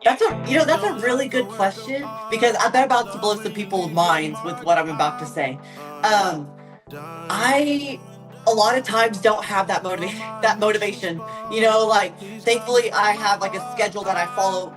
That's a really good question because I'm about to blow some people's minds with what I'm about to say. Um, I a lot of times don't have that motivation. Like thankfully I have like a schedule that I follow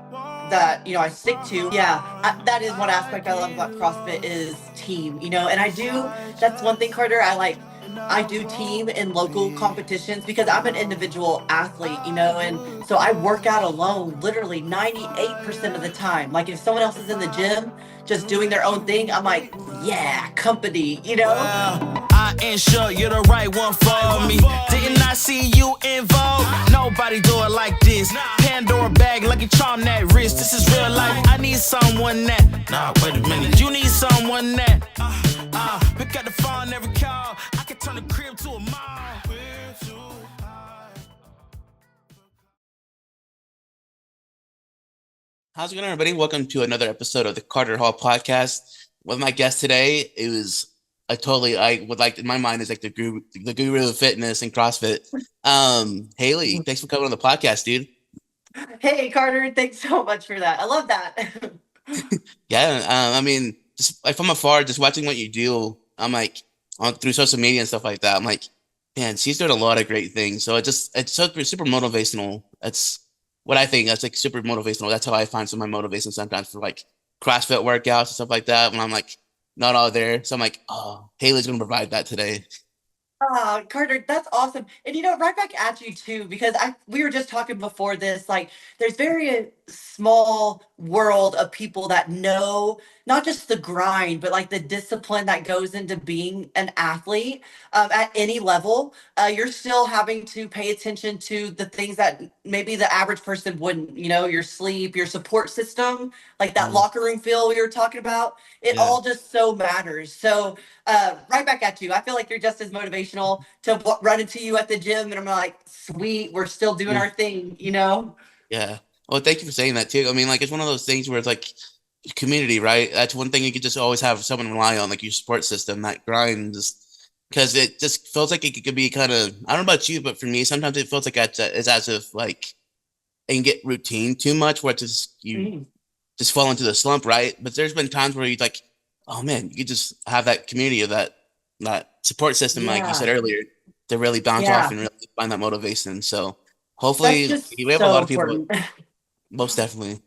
that I stick to. Yeah, that is one aspect I love about CrossFit is team. And I do. That's one thing, Carter. I do team in local competitions because I'm an individual athlete. And so I work out alone literally 98% of the time. Like if someone else is in the gym just doing their own thing, I'm like, yeah, company. Well, I ensure you're the right one for me. Didn't I see you involved? Nobody do it like this. Pandora bag, lucky charm that wrist. This is real life. I need someone that. Nah, wait a minute. You need someone that. Pick up the phone every call. I can turn the crib to a mall. How's it going, everybody? Welcome to another episode of the Carter Hall Podcast. With my guest today, it was I would like in my mind is like the guru of fitness and CrossFit. Hayley, thanks for coming on the podcast, dude. Hey, Carter, thanks so much for that. I love that. Yeah, I mean, just like from afar, just watching what you do, I'm like on through social media and stuff like that. I'm like, man, she's doing a lot of great things. So it's super motivational. That's what I think. That's like super motivational. That's how I find some of my motivation sometimes for like CrossFit workouts and stuff like that. When I'm like not all there, so I'm like, oh, Haley's gonna provide that today. Carter, that's awesome. And right back at you too, because we were just talking before this, like there's very small world of people that know not just the grind, but like the discipline that goes into being an athlete at any level. You're still having to pay attention to the things that maybe the average person wouldn't, your sleep, your support system, like that Mm, locker room feel we were talking about. It yeah, all just so matters. So right back at you. I feel like you're just as motivational to run into you at the gym, and I'm like, sweet, we're still doing mm, our thing. yeah. Well, thank you for saying that too. I mean, like it's one of those things where it's like community, right? That's one thing you could just always have someone rely on, like your support system, that grind, just because it just feels like it could be kind of. I don't know about you, but for me, sometimes it feels like it's as if like and get routine too much, where it's just you Mm, just fall into the slump, right? But there's been times where you like, oh man, you could just have that community of that support system, like you said yeah, earlier, to really bounce off yeah. and really find that motivation. So That's hopefully just we have a so lot of people, important. most definitely.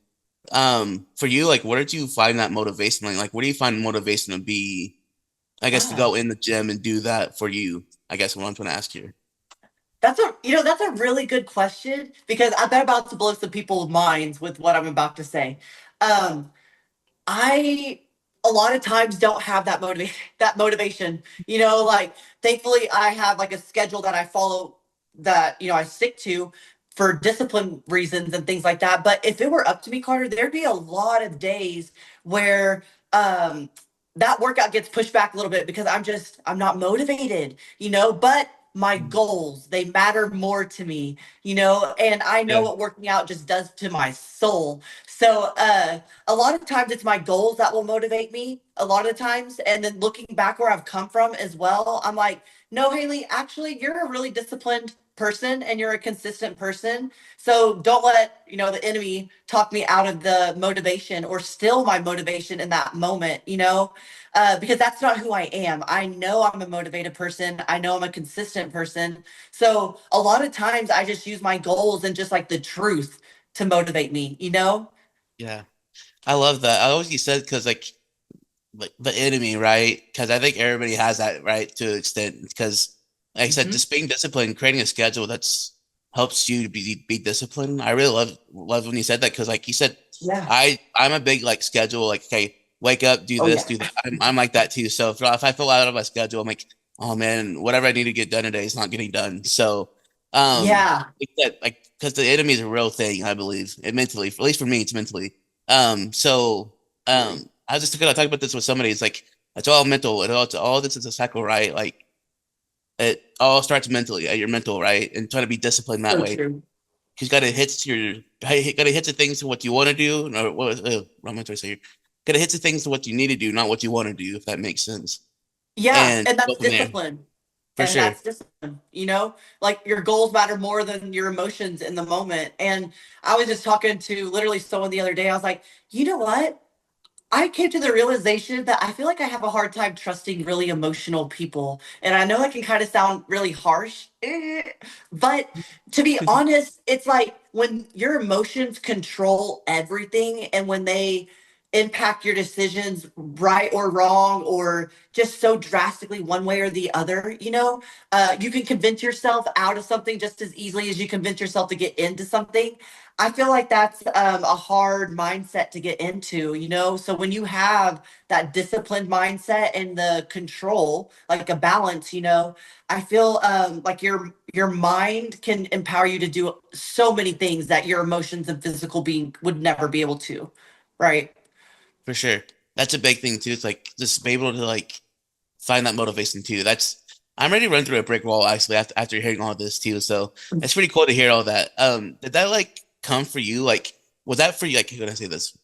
For you, like, where did you find that motivation? Like, where do you find motivation to be? I guess to Ah, go in the gym and do that for you. I guess what I'm trying to ask you. that's a really good question because I'm about to blow some people's minds with what I'm about to say. Um, I a lot of times don't have that motivation. Like thankfully I have like a schedule that I follow that I stick to for discipline reasons and things like that. But if it were up to me, Carter, there'd be a lot of days where that workout gets pushed back a little bit because I'm not motivated, but my goals, they matter more to me, and I know Yeah. what working out just does to my soul. So a lot of times it's my goals that will motivate me a lot of times. And then looking back where I've come from as well, I'm like, no, Haley, actually, you're a really disciplined person and you're a consistent person. So don't let the enemy talk me out of the motivation or still my motivation in that moment, because that's not who I am. I know I'm a motivated person. I know I'm a consistent person. So a lot of times I just use my goals and just like the truth to motivate me. Yeah. I love that. I always said because like the enemy, right? Because I think everybody has that right to an extent. Because like I said, Mhm. just being disciplined, creating a schedule that's helps you to be disciplined. I really love when you said that because like you said, Yeah. I'm a big like schedule. Like okay, wake up, do Oh this, yeah. do that. I'm like that too. So if I feel out of my schedule, I'm like, oh man, whatever I need to get done today is not getting done. So Yeah. like because the enemy is a real thing. I believe it mentally, at least for me, it's mentally. So I was just gonna talk about this with somebody. It's like it's all mental. All this is a cycle, right? Like it all starts mentally at your mental, right? And trying to be disciplined that So way. true. Because gotta hit the things to what you want to do. No, what am I trying to say here? Gotta hit the things to what you need to do, not what you want to do. If that makes sense. Yeah, And and go that's from there. discipline. For And sure. that's discipline, like your goals matter more than your emotions in the moment. And I was just talking to literally someone the other day. I was like, you know what? I came to the realization that I feel like I have a hard time trusting really emotional people. And I know that can kind of sound really harsh, but to be honest, it's like when your emotions control everything and when they impact your decisions, right or wrong, or just so drastically one way or the other, you can convince yourself out of something just as easily as you convince yourself to get into something. I feel like that's a hard mindset to get into, So when you have that disciplined mindset and the control, like a balance, I feel like your mind can empower you to do so many things that your emotions and physical being would never be able to, right? For sure. That's a big thing too. It's like just be able to like find that motivation too. I'm ready to run through a brick wall actually after hearing all this too. So it's pretty cool to hear all that. Did that like come for you? Like, was that for you? Like, how can I say this?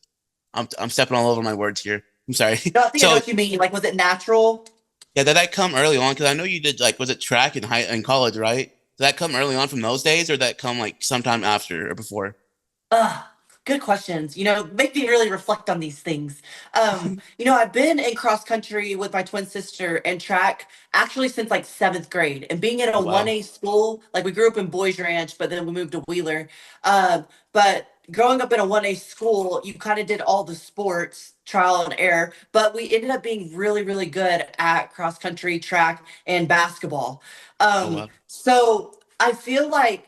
I'm stepping all over my words here. I'm sorry. No, I think I know So what you mean. Like, was it natural? yeah, did that come early on? Because I know you did like was it track in college, right? Did that come early on from those days, or did that come like sometime after or before? Uh, Good questions. Make me really reflect on these things. I've been in cross country with my twin sister and track actually since like seventh grade. And being in a Oh wow. 1A school, like we grew up in Boys Ranch, but then we moved to Wheeler. But growing up in a 1A school, you kind of did all the sports, trial and error, but we ended up being really, really good at cross country, track, and basketball. Oh wow. So I feel like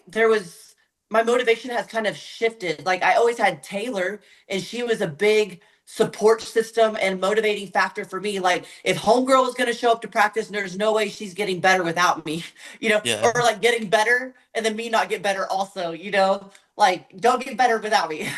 my motivation has kind of shifted. Like I always had Taylor, and she was a big support system and motivating factor for me. Like if homegirl was going to show up to practice, there's no way she's getting better without me, Yeah. or like getting better and then me not get better also, like don't get better without me.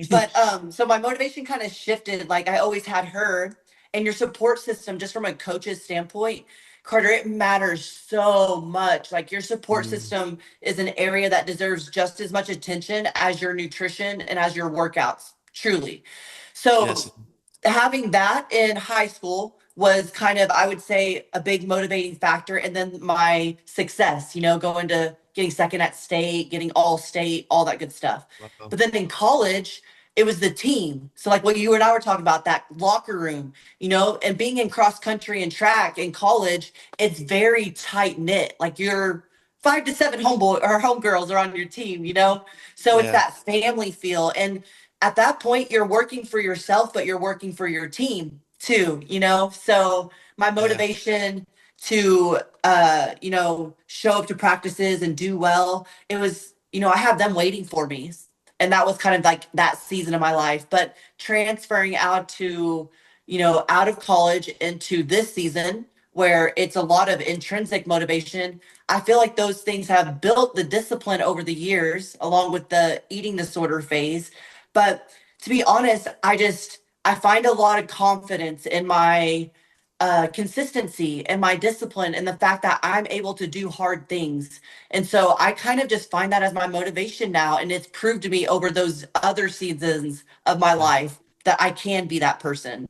But so my motivation kind of shifted. Like I always had her, and your support system, just from a coach's standpoint, Carter, it matters so much. Like your support Mm, system is an area that deserves just as much attention as your nutrition and as your workouts, truly. yes. So having that in high school was kind of, I would say, a big motivating factor. And then my success, going to getting second at state, getting all state, all that good stuff. Wow. But then in college, it was the team. So like what you and I were talking about, that locker room, and being in cross country and track in college, it's very tight knit. Like you're 5 to 7 homeboy or homegirls are on your team, So it's Yeah. that family feel. And at that point you're working for yourself, but you're working for your team too, So my Yeah. motivation to show up to practices and do well, it was, I have them waiting for me. And that was kind of like that season of my life. But transferring out of college into this season where it's a lot of intrinsic motivation, I feel like those things have built the discipline over the years, along with the eating disorder phase. But to be honest, I find a lot of confidence in my consistency and my discipline and the fact that I'm able to do hard things. And so I kind of just find that as my motivation now. And it's proved to me over those other seasons of my Yeah. life that I can be that person.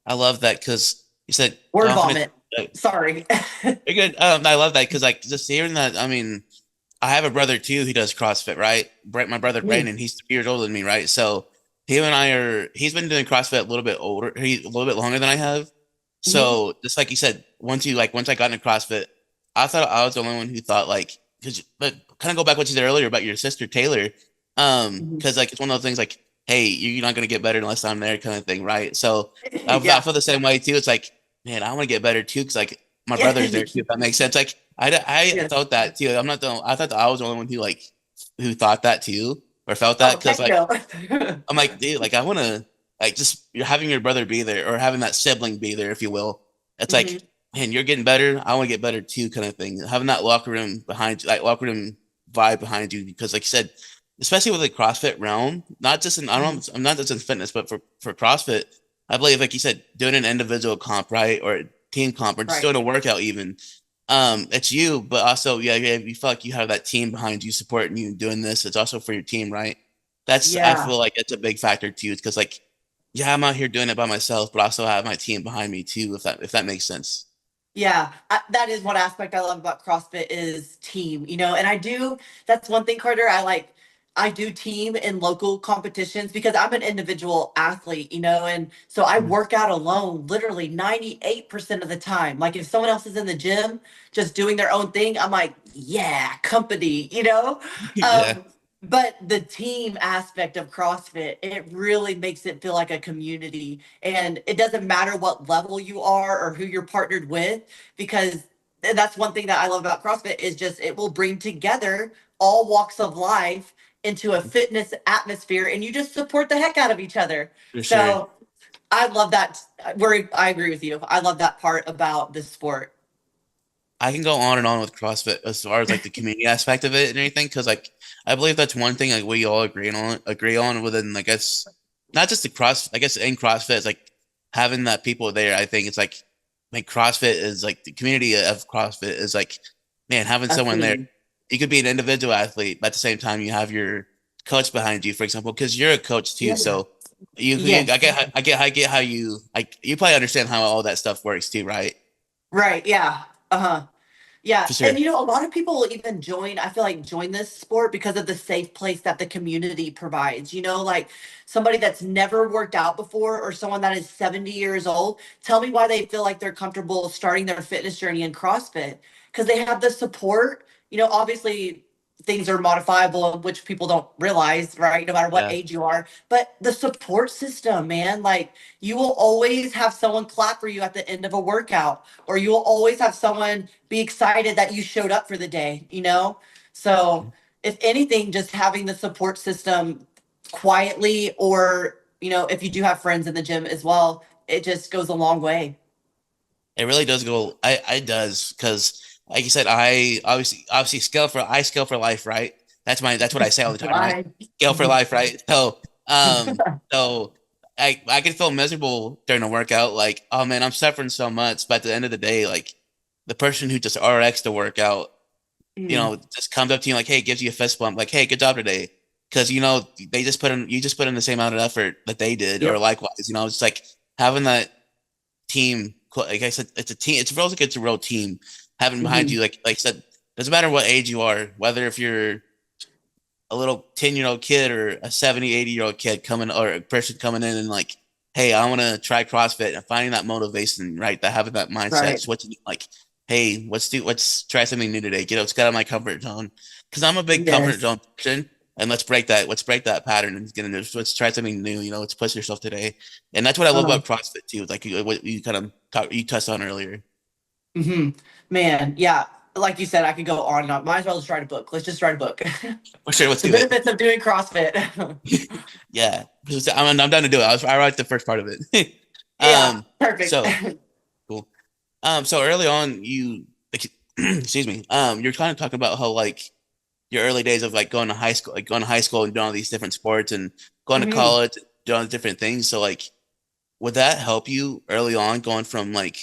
I love that because you said Word confidence. vomit. Sorry. You're good. I love that because like just hearing that. I mean, I have a brother too who does CrossFit, right? My brother Mm, Brandon, he's 3 years older than me, right? So him and I he's been doing CrossFit a little bit older, he's a little bit longer than I have. mhm. So just like you said, once I got into CrossFit, I thought I was the only one who thought like, but kind of go back what you said earlier about your sister Taylor, Mhm. because like it's one of those things like, hey, you're not gonna get better unless I'm there, kind of thing, right? So I Yeah. feel the same way too. It's like, man, I want to get better too, because like my brother's Yeah. there too, if that makes sense. Like I Yes. thought that too. I thought that I was the only one who thought that too or felt that Oh, because heck like no. I'm like, dude, like I want to like just you're having your brother be there or having that sibling be there, if you will. It's like, Mhm. man, you're getting better. I want to get better too, kind of thing. Having that locker room behind you, like locker room vibe behind you, because like you said, especially with the CrossFit realm, not just in I Mhm. don't I'm not just in fitness, but for CrossFit, I believe like you said, doing an individual comp, right, or a team comp, or just Right. doing a workout even. It's you, but also yeah, you feel like you have that team behind you supporting you doing this. It's also for your team, right? I Yeah. feel like it's a big factor too, because like, yeah, I'm out here doing it by myself, but I also have my team behind me too, if that makes sense. Yeah, that is one aspect I love about CrossFit is team, and that's one thing, Carter, I do team in local competitions because I'm an individual athlete, and so I Mhm. work out alone literally 98% of the time. Like if someone else is in the gym just doing their own thing, I'm like, yeah, company. Yeah, Um, but the team aspect of CrossFit, it really makes it feel like a community. And it doesn't matter what level you are or who you're partnered with, because that's one thing that I love about CrossFit is just it will bring together all walks of life into a fitness atmosphere, and you just support the heck out of each other. for sure. So I love that. I agree with you. I love that part about this sport. I can go on and on with CrossFit as far as like the community aspect of it and everything, because like I believe that's one thing like we all agree on within I guess not just the cross I guess in CrossFit is like having that people there. I think it's like CrossFit is like the community of CrossFit is like man having A someone there. team. You could be an individual athlete, but at the same time you have your coach behind you, for example, because you're a coach too. Yeah. So I Yes. get how you like you probably understand how all that stuff works too, right? Right. Yeah. Uh-huh. Yeah, For and sure. a lot of people will even I feel like join this sport because of the safe place that the community provides. Like somebody that's never worked out before or someone that is 70 years old, tell me why they feel like they're comfortable starting their fitness journey in CrossFit because they have the support. Obviously things are modifiable, which people don't realize, right? No matter what Yeah. age you are, but the support system, man, like you will always have someone clap for you at the end of a workout, or you will always have someone be excited that you showed up for the day. So if anything, just having the support system quietly, or if you do have friends in the gym as well, it just goes a long way. It really does go. I does because, like you said, I obviously scale for life, right? That's what I say all the time, right? Right. Scale for life, right? Um, so I can feel miserable during a workout, like oh man, I'm suffering so much. But at the end of the day, like the person who just RX the workout, Mm, just comes up to you like, hey, gives you a fist bump, like, hey, good job today, because they just put in you just put in the same amount of effort that they did, or yep. likewise, it's like having that team. Like I said, it's a team. It feels like it's a real team having behind Hmm. you. Like I said, doesn't matter what age you are, whether if you're a little 10-year-old kid or a 70, 80-year-old kid coming or a person coming in and like, hey, I want to try CrossFit and finding that motivation, right? That having that mindset, Right. switching like, hey, let's try something new today. It's out of my comfort zone because I'm a big comfort Yes. zone person. And let's break that pattern and get into let's try something new. Let's push yourself today. And that's what I love Uh-huh. about CrossFit too. Like what you kind of you touched on earlier. Hmm. Man, yeah. Like you said, I could go on and on. Might as well just write a book. Let's just write a book. For sure, let's The do it. benefits of doing CrossFit. Yeah, I'm down to do it. I write the first part of it. Yeah, um, perfect. so cool. So early on, excuse me. You're kind of talking about how like your early days of like going to high school and doing all these different sports and going to Hmm. college, doing different things. So like, would that help you early on going from like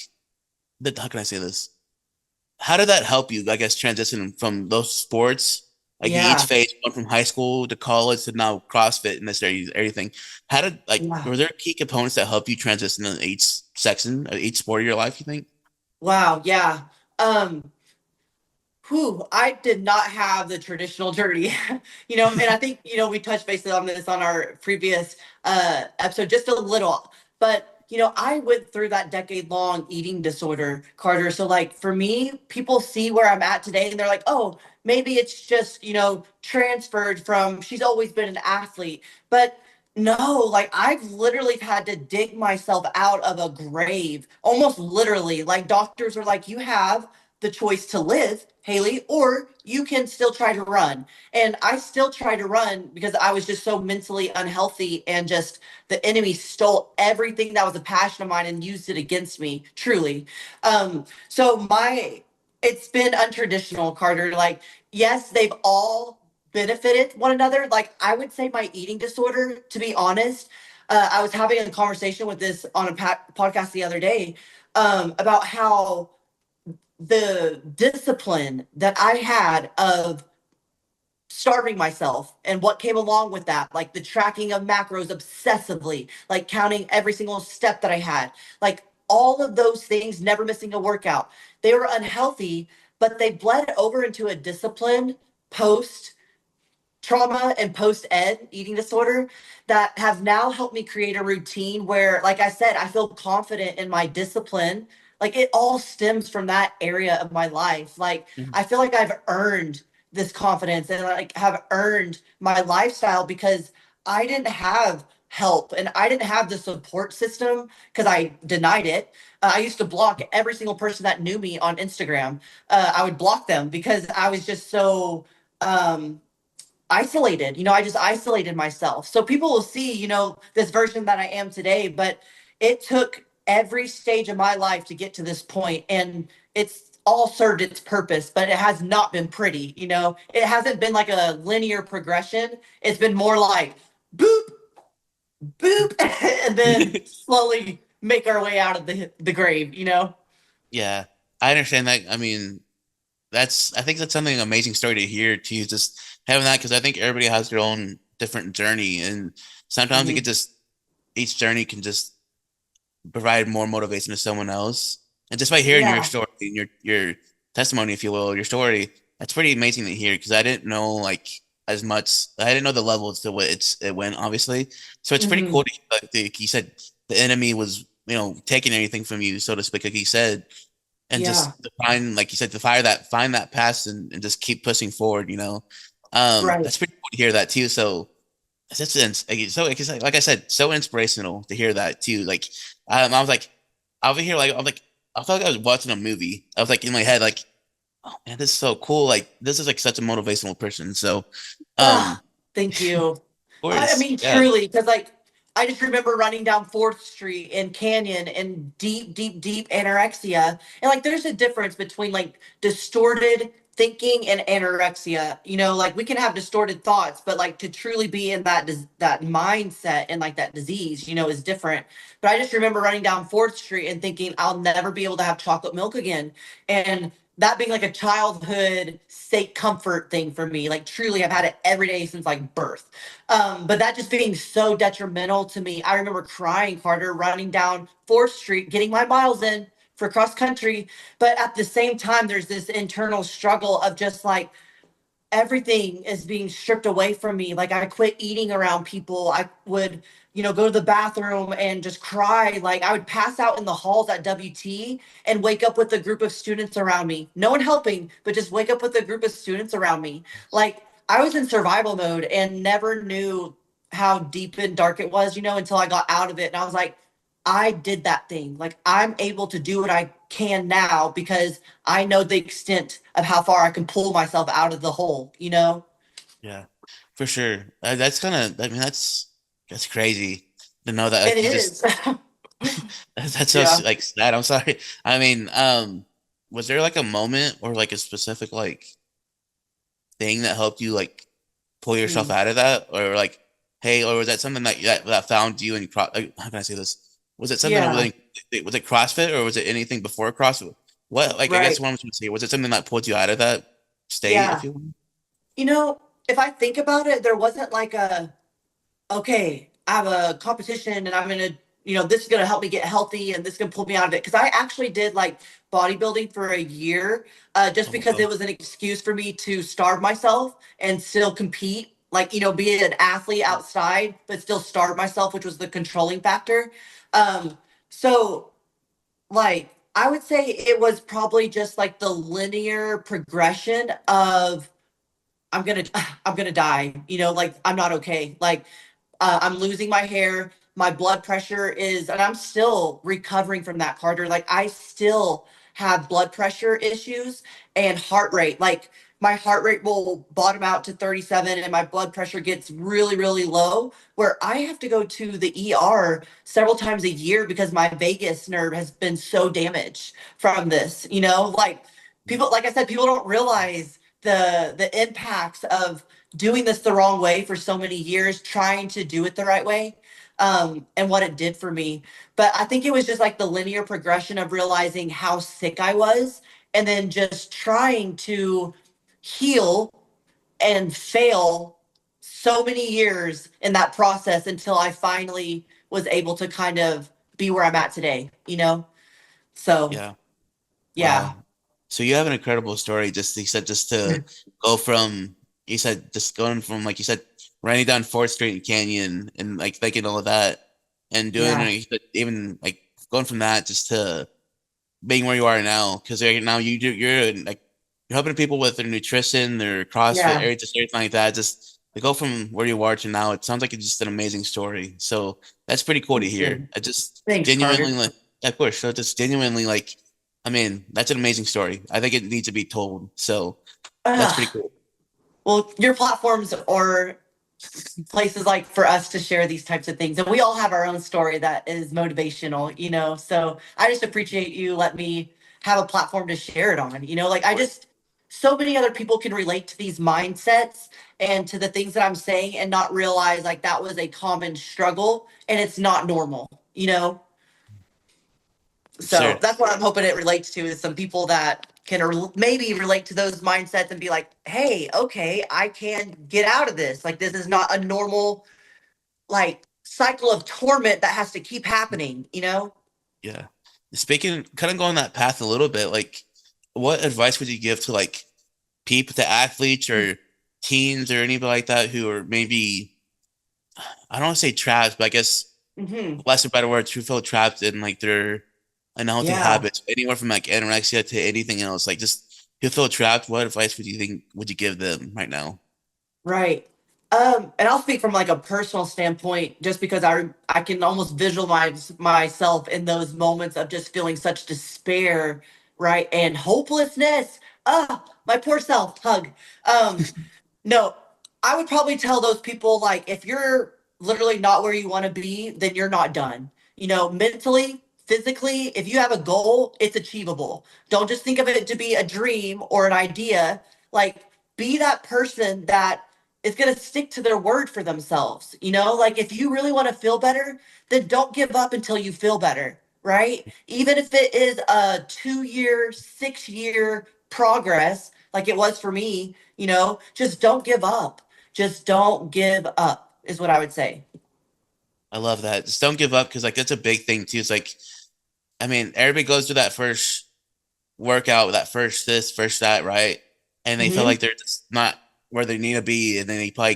how can I say this? How did that help you, I guess, transition from those sports, like each Yeah, phase, going from high school to college to now CrossFit and this everything? How did like yeah. were there key components that help you transition in each section, each sport of your life? You think? Wow, yeah. Um, I did not have the traditional journey, and I think, we touched base on this on our previous episode just a little, but I went through that decade long eating disorder, Carter. So like for me, people see where I'm at today and they're like, oh, maybe it's just, transferred from she's always been an athlete. But no, like I've literally had to dig myself out of a grave, almost literally. Like doctors are like, you have the choice to live, Hayley, or you can still try to run. And I still try to run because I was just so mentally unhealthy, and just the enemy stole everything that was a passion of mine and used it against me, truly. So it's been untraditional, Carter. Like, yes, they've all benefited one another. Like, I would say my eating disorder, to be honest, I was having a conversation with this on a podcast the other day, about how the discipline that I had of starving myself and what came along with that, like the tracking of macros obsessively, like counting every single step that I had, like all of those things, never missing a workout. They were unhealthy, but they bled over into a discipline post trauma and post ed eating disorder that have now helped me create a routine where, like I said, I feel confident in my discipline. Like it all stems from that area of my life. Like Mhm. I feel like I've earned this confidence and like have earned my lifestyle because I didn't have help and I didn't have the support system because I denied it. I used to block every single person that knew me on Instagram. I would block them because I was just so um isolated. I just isolated myself. So people will see, this version that I am today, but it took every stage of my life to get to this point, and it's all served its purpose, but it has not been pretty. It hasn't been like a linear progression. It's been more like boop, boop, and then slowly make our way out of the grave. Yeah, I understand that. I mean, I think that's something amazing story to hear too. Just having that because I think everybody has their own different journey, and sometimes you could Hmm. just each journey can just provide more motivation to someone else. And just by hearing your Yeah. story and your testimony, if you will, your story, that's pretty amazing to hear because I didn't know like as much. I didn't know the levels to what it went, obviously. So it's pretty Hmm. cool. Like you said, the enemy was taking anything from you, so to speak, like you said, and Yeah. just to find, like you said, to find that pass and just keep pushing forward. Right. That's pretty cool to hear that too. So it's just like I said, so inspirational to hear that too. Like I was like over here, like I felt like I was watching a movie. I was like in my head, like, oh man, this is so cool. Like this is like such a motivational person. So, Ah, of thank you. I course, mean, yeah. truly, because like I just remember running down 4th Street in Canyon and deep, deep, deep anorexia. And like there's a difference between like distorted thinking and anorexia. Like we can have distorted thoughts, but like to truly be in that mindset and like that disease, is different. But I just remember running down 4th Street and thinking I'll never be able to have chocolate milk again. And that being like a childhood state comfort thing for me. Like truly I've had it every day since like birth. But that just being so detrimental to me. I remember crying harder running down 4th Street, getting my miles in for cross country. But at the same time, there's this internal struggle of just like everything is being stripped away from me. Like I quit eating around people. I would, go to the bathroom and just cry. Like I would pass out in the halls at WT and wake up with a group of students around me. No one helping, but just wake up with a group of students around me. Like I was in survival mode and never knew how deep and dark it was, until I got out of it. And I was like, I did that thing. Like I'm able to do what I can now because I know the extent of how far I can pull myself out of the hole. Yeah, for sure. That's kind of, I mean, that's crazy to know that It like, you is. just that's so Yeah. like sad. I'm sorry. I mean, was there like a moment or like a specific like thing that helped you like pull yourself Hmm. out of that, or like, hey, or was that something that found you and like, how can I say this? Was it something Yeah. really? Was it CrossFit or was it anything before CrossFit? What like I guess Right. what I'm trying to say was it something that pulled you out of that state, if Yeah. you will? You know, if I think about it, there wasn't like okay, I have a competition and I'm gonna, this is gonna help me get healthy and this is gonna pull me out of it. Because I actually did like bodybuilding for a year, just Oh, because wow. it was an excuse for me to starve myself and still compete. Like, be an athlete outside, but still starve myself, which was the controlling factor. Um, so like I would say it was probably just like the linear progression of I'm gonna I'm gonna die. Like I'm not okay. Like I'm losing my hair. My blood pressure is, and I'm still recovering from that, Carter. Like I still have blood pressure issues and heart rate. Like my heart rate will bottom out to 37 and my blood pressure gets really, really low, where I have to go to the ER several times a year because my vagus nerve has been so damaged from this. Like people, like I said, people don't realize the impacts of doing this the wrong way for so many years, trying to do it the right way, and what it did for me. But I think it was just like the linear progression of realizing how sick I was and then just trying to heal and fail so many years in that process until I finally was able to kind of be where I'm at today. So Yeah. yeah, Wow. So you have an incredible story. Just you said just to go from you said just going from like you said running down Fourth Street in Canyon and like thinking all of that and doing yeah, you said, even like going from that just to being where you are now because right now you're like you're helping people with their nutrition, their CrossFit, yeah. area, just everything like that. Just to go from where you are to now, it sounds like it's just an amazing story. So that's pretty cool to Thank hear. you. I just Thanks, genuinely Carter. like, yeah, of course. So just genuinely like, I mean, that's an amazing story. I think it needs to be told. So that's pretty Ugh. cool. Well, your platforms are places like for us to share these types of things, and we all have our own story that is motivational, so I just appreciate you let me have a platform to share it on, like I just so many other people can relate to these mindsets and to the things that I'm saying and not realize like that was a common struggle and it's not normal. Sure. So that's what I'm hoping it relates to is some people that can maybe relate to those mindsets and be like, hey, okay, I can get out of this. Like, this is not a normal, like, cycle of torment that has to keep happening? Yeah. Speaking, kind of going that path a little bit, like, what advice would you give to like people, to athletes or teens or anybody like that who are maybe, I don't want to say trapped, but I guess Hmm. less a better word, who feel trapped in like their unhealthy Yeah. habits, anywhere from like anorexia to anything else. Like, just who feel trapped, what advice would you think would you give them right now? Right. And I'll speak from like a personal standpoint, just because I can almost visualize myself in those moments of just feeling such despair, right, and hopelessness. My poor self. Hug. Um, No, I would probably tell those people like if you're literally not where you want to be, then you're not done. Mentally, physically, if you have a goal, it's achievable. Don't just think of it to be a dream or an idea. Like be that person that is going to stick to their word for themselves. Like if you really want to feel better, then don't give up until you feel better, right? Even if it is a 2 year, 6 year progress, like it was for me, just don't give up. Just don't give up, is what I would say. I love that. Just don't give up because like that's a big thing too. It's like, I mean, everybody goes through that first workout, that first this, first that, right? And they feel Hmm. like they're just not where they need to be, and then they probably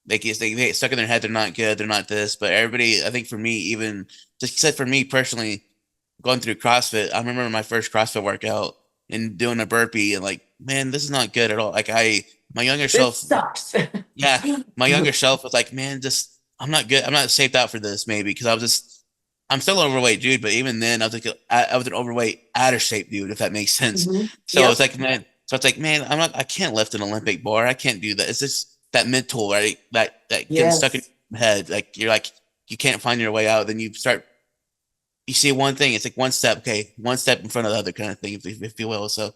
they get stuck in their head. They're not good. They're not this. But everybody, I think for me, even just said for me personally, going through CrossFit, I remember my first CrossFit workout and doing a burpee, and like, man, this is not good at all. Like my younger This self, sucks. yeah, my younger self was like, man, just I'm not good. I'm not shaped out for this, maybe because I'm still overweight, dude. But even then, I was like, I was an overweight, out of shape dude, if that makes sense. Hmm. So it's Yep. like, man, so it's like, man, I can't lift an Olympic bar. I can't do that. It's just that mental, right? That getting stuck in Yes. your head. Like, you can't find your way out. Then you see one thing. It's like one step, okay, one step in front of the other kind of thing, if you will. So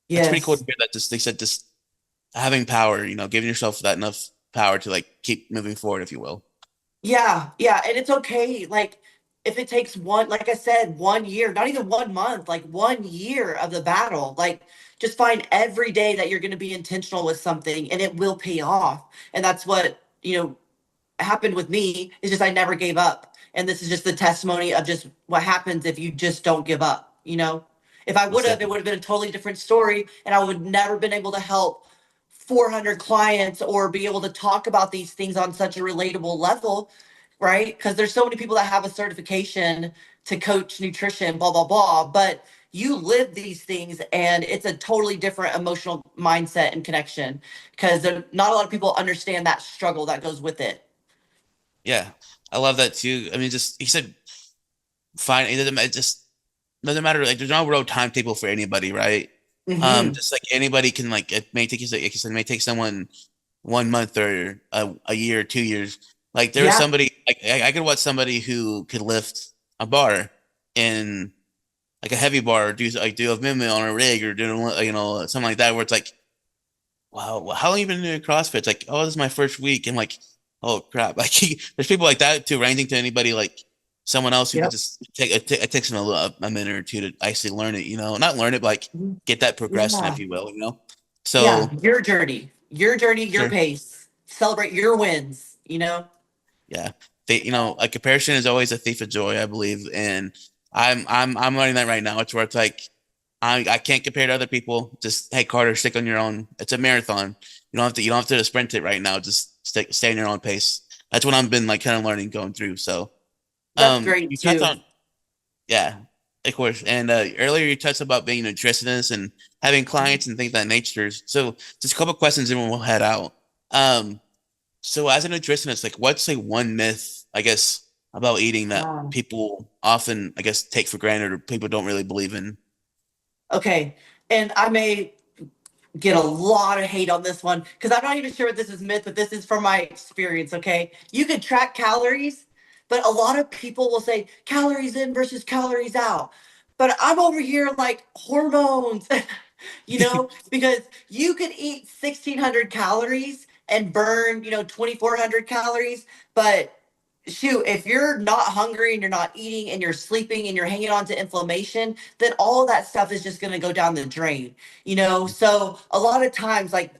that's pretty cool to Yes. hear that. Just they said just having power, giving yourself that enough power to like keep moving forward, if you will. Yeah. Yeah. And it's okay. Like, if it takes like I said, 1 year, not even 1 month, like 1 year of the battle, like, just find every day that you're going to be intentional with something and it will pay off. And that's what, happened with me is just I never gave up. And this is just the testimony of just what happens if you just don't give up. If I would Most have, it would definitely. have been a totally different story and I would never been able to help 400 clients or be able to talk about these things on such a relatable level, right? Because there's so many people that have a certification to coach nutrition, blah, blah, blah. But you live these things and it's a totally different emotional mindset and connection because not a lot of people understand that struggle that goes with it. Yeah, I love that too. I mean, just he said, fine. It just doesn't matter. Like, there's no real timetable for anybody, right? Hmm. Just like anybody can like it may take you, like you said, it may take someone 1 month or a year, 2 years. Like there was Yeah. somebody like I could watch somebody who could lift a bar in like a heavy bar, or do a movement on a rig or doing something like that, where it's like, wow, well, how long you been doing CrossFit? It's like, oh, this is my first week. I'm like, oh crap. Like there's people like that too, ranging to anybody like someone else who could Yep. just it takes them a minute or two to actually learn it, not learn it, but like Mhm. get that progression, Yeah. if you will. Yeah. So Your journey, your sure. pace. Celebrate your wins. Yeah. A comparison is always a thief of joy, I believe. And I'm learning that right now. It's where it's like I can't compare to other people. Just hey Carter, stick on your own. It's a marathon. You don't have to sprint it right now. Just stay on your own pace. That's what I've been like kind of learning going through. So That's great you touched too. on yeah, of course. And earlier you touched about being a nutritionist and having clients and things of that nature. So just a couple questions and we'll head out. Um, so as a nutritionist, like what's like one myth, I guess, about eating that Um, people often, I guess, take for granted or people don't really believe in? okay, and I may get a lot of hate on this one because I'm not even sure if this is myth, but this is from my experience. Okay, you can track calories, but a lot of people will say calories in versus calories out. But I'm over here like hormones, because you could eat 1,600 calories and burn, 2,400 calories, but shoot, if you're not hungry and you're not eating and you're sleeping and you're hanging on to inflammation, then all of that stuff is just going to go down the drain. So a lot of times, like,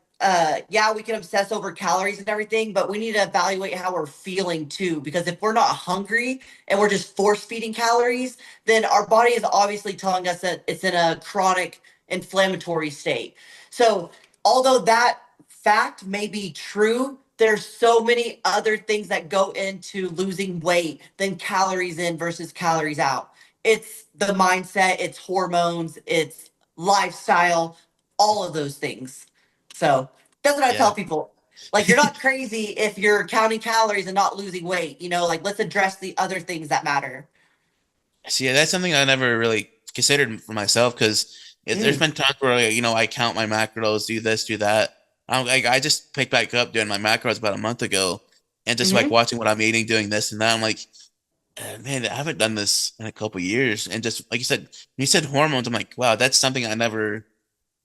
yeah, we can obsess over calories and everything, but we need to evaluate how we're feeling too. Because if we're not hungry and we're just force feeding calories, then our body is obviously telling us that it's in a chronic inflammatory state. So, although that fact may be true, there's so many other things that go into losing weight than calories in versus calories out. It's the mindset, it's hormones, it's lifestyle, all of those things. So that's what I tell Yeah. people. Like, you're not crazy if you're counting calories and not losing weight. Like, let's address the other things that matter. See, that's something I never really considered for myself because there's Mm, been times where I count my macros, do this, do that. I just picked back up doing my macros about a month ago, and just like hmm watching what I'm eating, doing this and that. I'm like, man, I haven't done this in a couple years. And just like you said hormones. I'm like, wow, that's something I never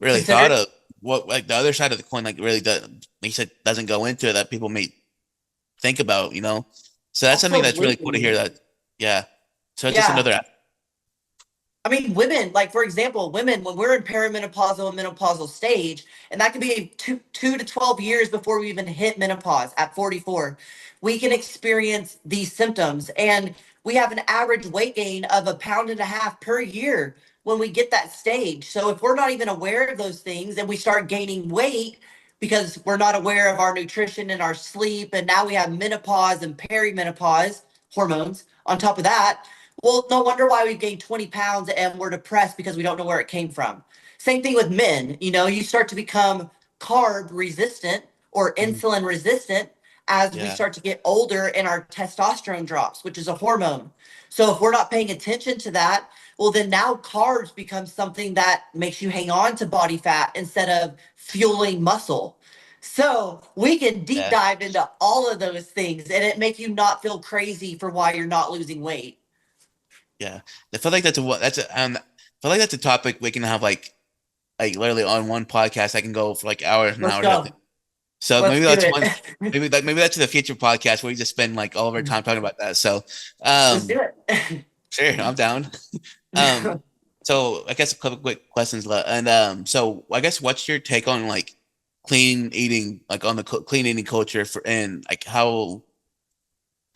really thought Considered? of. What like the other side of the coin, like really does, like you said, doesn't go into it that people may think about. So that's something that's really cool to hear. Absolutely. That yeah. So just Yeah. another I mean, women, like for example, women, when we're in perimenopausal and menopausal stage, and that can be two to 12 years before we even hit menopause at 44, we can experience these symptoms. And we have an average weight gain of 1.5 pounds per year when we get that stage. So if we're not even aware of those things and we start gaining weight because we're not aware of our nutrition and our sleep, and now we have menopause and perimenopause hormones on top of that, well, no wonder why we've gained 20 pounds and we're depressed because we don't know where it came from. Same thing with men. You start to become carb resistant or mm, insulin resistant as we yeah. start to get older and our testosterone drops, which is a hormone. So if we're not paying attention to that, well, then now carbs become something that makes you hang on to body fat instead of fueling muscle. So we can deep Yeah. dive into all of those things and it make you not feel crazy for why you're not losing weight. Yeah. I feel like I feel like that's a topic we can have like literally on one podcast. I can go for like hours and Let's hours. I think. go. So Let's maybe do that's it. one. Maybe that's the future podcast where we just spend like all of our time talking about that. So, Let's um, do it. sure, I'm down. Um, so I guess a couple quick questions left. And so I guess what's your take on like clean eating, like on the clean eating culture for and like how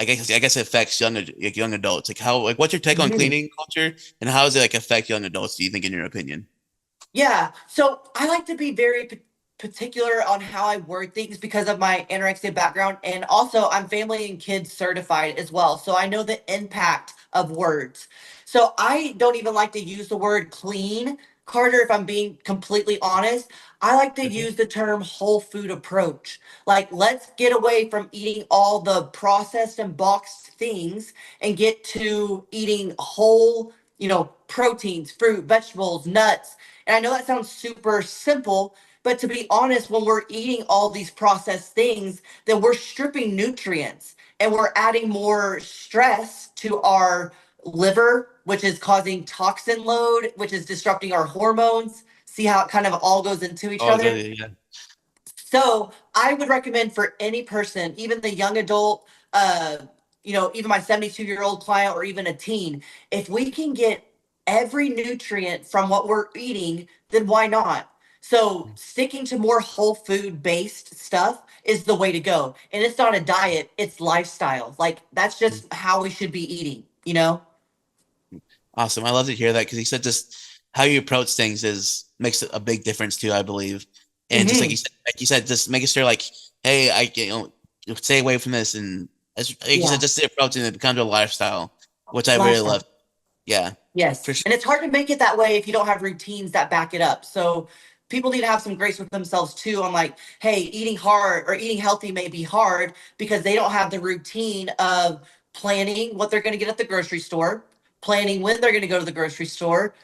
I guess it affects young adults. Like how like what's your take on Mhm. cleaning culture and how does it like affect young adults? Do you think, in your opinion? Yeah. So I like to be very particular on how I word things because of my anorexia background. And also, I'm family and kids certified as well. So I know the impact of words. So I don't even like to use the word clean, Carter, if I'm being completely honest. I like to Mhm. use the term whole food approach. Like, let's get away from eating all the processed and boxed things and get to eating whole, proteins, fruit, vegetables, nuts. And I know that sounds super simple, but to be honest, when we're eating all these processed things, then we're stripping nutrients and we're adding more stress to our liver, which is causing toxin load, which is disrupting our hormones. See how it kind of all goes into each Oh, other? good. Yeah. So I would recommend for any person, even the young adult, even my 72-year-old client or even a teen, if we can get every nutrient from what we're eating, then why not? So sticking to more whole food based stuff is the way to go. And it's not a diet, it's lifestyle. Like that's just how we should be eating, you know? Awesome. I love to hear that because he said just how you approach things is makes a big difference too, I believe. And just Hmm. like you said, just making sure like, hey, stay away from this, and like you said, Yeah. just the approach and it becomes a lifestyle, which I really love. Lifestyle. Yeah, Yes. for sure. And it's hard to make it that way if you don't have routines that back it up. So people need to have some grace with themselves too on like, hey, eating hard or eating healthy may be hard because they don't have the routine of planning what they're going to get at the grocery store, planning when they're going to go to the grocery store,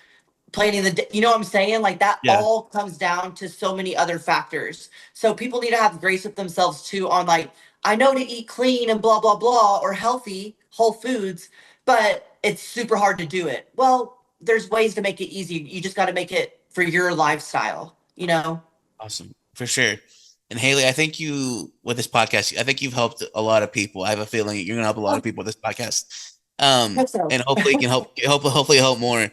planning you know what I'm saying? Like that Yeah, all comes down to so many other factors. So people need to have grace with themselves too on like, I know to eat clean and blah, blah, blah, or healthy, whole foods, but it's super hard to do it. Well, there's ways to make it easy. You just got to make it for your lifestyle, you know? awesome for sure. And Haley, I think you with this podcast, I think you've helped a lot of people. I have a feeling you're gonna help a lot of Oh, people with this podcast. hope so. And hopefully you can hopefully help more.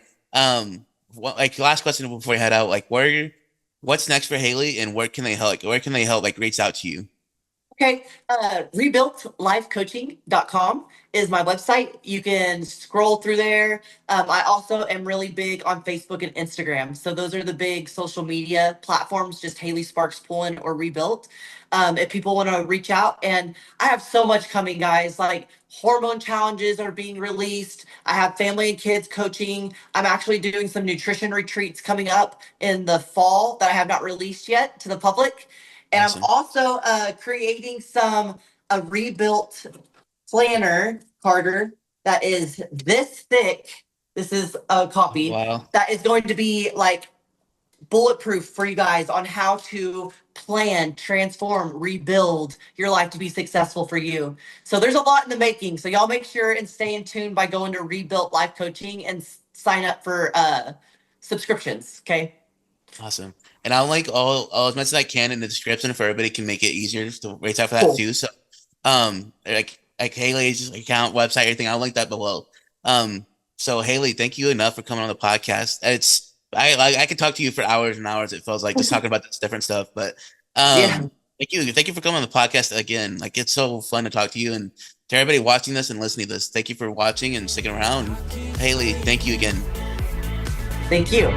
Like last question before you head out, like what's next for Haley and where can they help? Like, where can they help? Like reach out to you. Okay. Rebuiltlifecoaching.com is my website. You can scroll through there. I also am really big on Facebook and Instagram. So those are the big social media platforms, just Hayley Sparks-Pullen or Rebuilt. If people want to reach out, and I have so much coming, guys. Like hormone challenges are being released. I have family and kids coaching. I'm actually doing some nutrition retreats coming up in the fall that I have not released yet to the public. And I'm Awesome. also creating a rebuilt planner, Carter, that is this thick. This is a copy Wow. that is going to be like bulletproof for you guys on how to plan, transform, rebuild your life to be successful for you. So there's a lot in the making. So y'all make sure and stay in tune by going to Rebuilt Life Coaching and sign up for subscriptions. Okay. Awesome. And I'll link all as much as I can in the description for everybody can make it easier to reach out for that Cool. too. So like Haley's account, website, everything, I'll link that below. So Haley, thank you enough for coming on the podcast. I could talk to you for hours and hours, it feels like just talking about this different stuff. But Yeah. thank you for coming on the podcast again. Like it's so fun to talk to you and to everybody watching this and listening to this. Thank you for watching and sticking around. Haley, thank you again. Thank you.